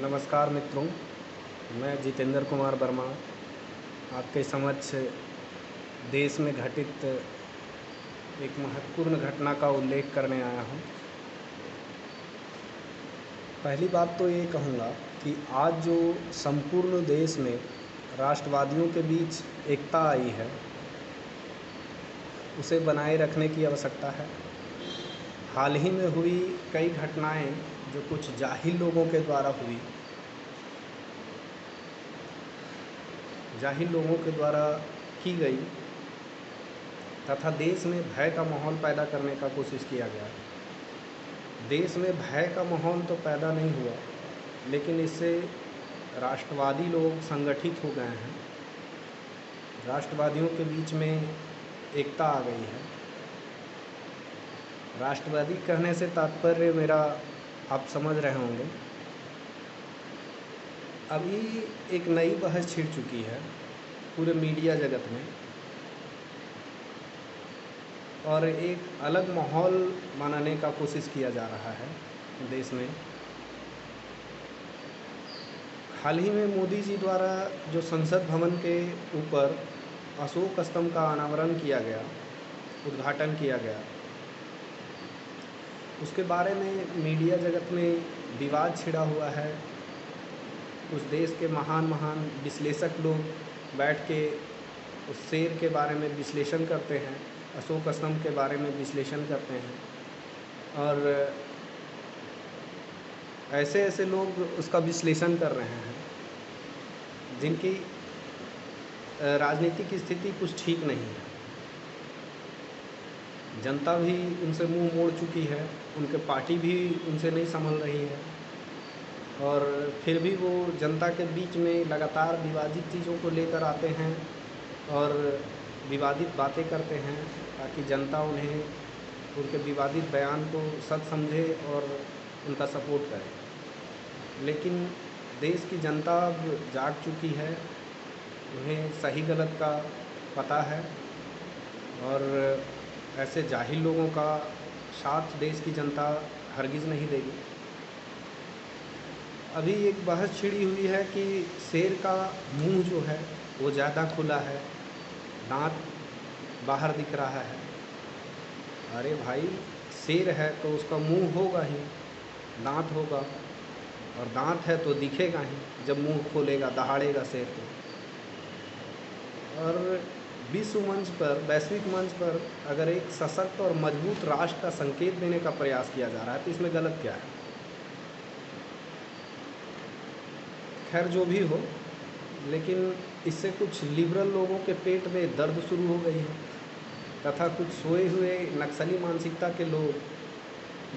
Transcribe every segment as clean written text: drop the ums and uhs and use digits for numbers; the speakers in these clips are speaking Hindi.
नमस्कार मित्रों, मैं जितेंद्र कुमार वर्मा आपके समक्ष देश में घटित एक महत्वपूर्ण घटना का उल्लेख करने आया हूँ। पहली बात तो ये कहूँगा कि आज जो संपूर्ण देश में राष्ट्रवादियों के बीच एकता आई है, उसे बनाए रखने की आवश्यकता है। हाल ही में हुई कई घटनाएं जो कुछ जाहिल लोगों के द्वारा की गई तथा देश में भय का माहौल पैदा करने का कोशिश किया गया। देश में भय का माहौल तो पैदा नहीं हुआ, लेकिन इससे राष्ट्रवादी लोग संगठित हो गए हैं। राष्ट्रवादियों के बीच में एकता आ गई है। राष्ट्रवादी कहने से तात्पर्य मेरा आप समझ रहे होंगे। अभी एक नई बहस छिड़ चुकी है पूरे मीडिया जगत में और एक अलग माहौल बनाने का कोशिश किया जा रहा है देश में। हाल ही में मोदी जी द्वारा जो संसद भवन के ऊपर अशोक स्तंभ का अनावरण किया गया, उद्घाटन किया गया, उसके बारे में मीडिया जगत में विवाद छिड़ा हुआ है। उस देश के महान विश्लेषक लोग बैठ के उस शेर के बारे में विश्लेषण करते हैं, अशोक स्तंभ के बारे में विश्लेषण करते हैं और ऐसे लोग उसका विश्लेषण कर रहे हैं जिनकी राजनीतिक स्थिति कुछ ठीक नहीं है। जनता भी उनसे मुंह मोड़ चुकी है, उनके पार्टी भी उनसे नहीं संभल रही है और फिर भी वो जनता के बीच में लगातार विवादित चीज़ों को लेकर आते हैं और विवादित बातें करते हैं ताकि जनता उन्हें उनके विवादित बयान को सच समझे और उनका सपोर्ट करे। लेकिन देश की जनता अब जाग चुकी है, उन्हें सही गलत का पता है और ऐसे जाहिल लोगों का साथ देश की जनता हरगिज़ नहीं देगी। अभी एक बहस छिड़ी हुई है कि शेर का मुंह जो है वो ज़्यादा खुला है, दांत बाहर दिख रहा है। अरे भाई, शेर है तो उसका मुंह होगा ही, दांत होगा, और दांत है तो दिखेगा ही जब मुंह खोलेगा, दहाड़ेगा शेर को। और विश्व मंच पर, वैश्विक मंच पर अगर एक सशक्त और मजबूत राष्ट्र का संकेत देने का प्रयास किया जा रहा है तो इसमें गलत क्या है? खैर जो भी हो, लेकिन इससे कुछ लिबरल लोगों के पेट में दर्द शुरू हो गई है तथा कुछ सोए हुए नक्सली मानसिकता के लोग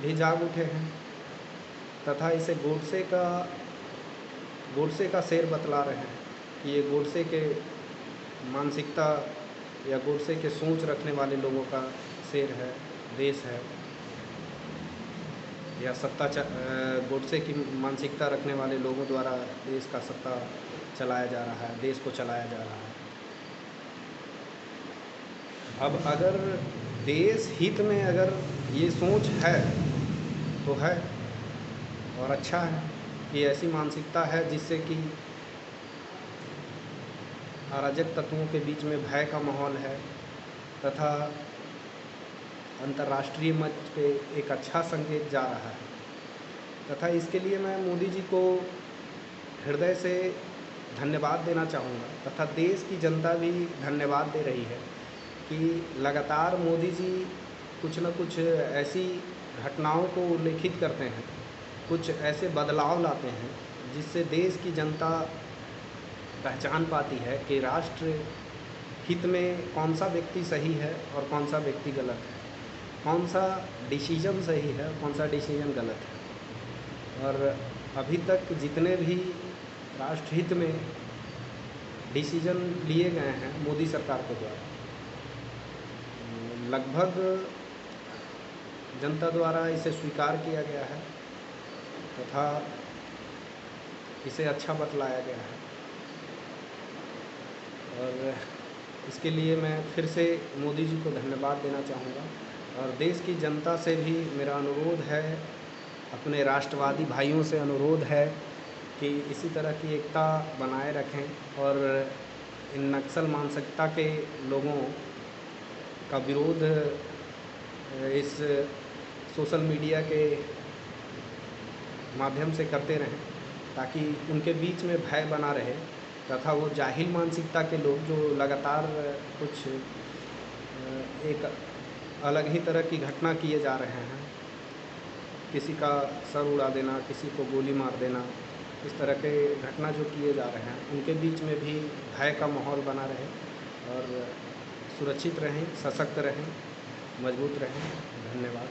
भी जाग उठे हैं तथा इसे गोडसे का शेर बतला रहे हैं कि ये गोडसे के मानसिकता या गोडसे के सोच रखने वाले लोगों का शेर है, देश है, या गोडसे की मानसिकता रखने वाले लोगों द्वारा देश का सत्ता चलाया जा रहा है, देश को चलाया जा रहा है। अब अगर देश हित में अगर ये सोच है तो है और अच्छा है कि ऐसी मानसिकता है जिससे कि अराजक तत्वों के बीच में भय का माहौल है तथा अंतर्राष्ट्रीय मंच पे एक अच्छा संकेत जा रहा है। तथा इसके लिए मैं मोदी जी को हृदय से धन्यवाद देना चाहूँगा तथा देश की जनता भी धन्यवाद दे रही है कि लगातार मोदी जी कुछ न कुछ ऐसी घटनाओं को उल्लेखित करते हैं, कुछ ऐसे बदलाव लाते हैं जिससे देश की जनता पहचान पाती है कि राष्ट्र हित में कौन सा व्यक्ति सही है और कौन सा व्यक्ति गलत है, कौन सा डिसीजन सही है और कौन सा डिसीजन गलत है। और अभी तक जितने भी राष्ट्रहित में डिसीजन लिए गए हैं मोदी सरकार के द्वारा, लगभग जनता द्वारा इसे स्वीकार किया गया है तथा इसे अच्छा बतलाया गया है। और इसके लिए मैं फिर से मोदी जी को धन्यवाद देना चाहूँगा और देश की जनता से भी मेरा अनुरोध है, अपने राष्ट्रवादी भाइयों से अनुरोध है कि इसी तरह की एकता बनाए रखें और इन नक्सल मानसिकता के लोगों का विरोध इस सोशल मीडिया के माध्यम से करते रहें, ताकि उनके बीच में भय बना रहे तथा वो जाहिल मानसिकता के लोग जो लगातार कुछ एक अलग ही तरह की घटना किए जा रहे हैं, किसी का सर उड़ा देना, किसी को गोली मार देना, इस तरह के घटना जो किए जा रहे हैं, उनके बीच में भी भय का माहौल बना रहे और सुरक्षित रहें, सशक्त रहें, मजबूत रहें। धन्यवाद।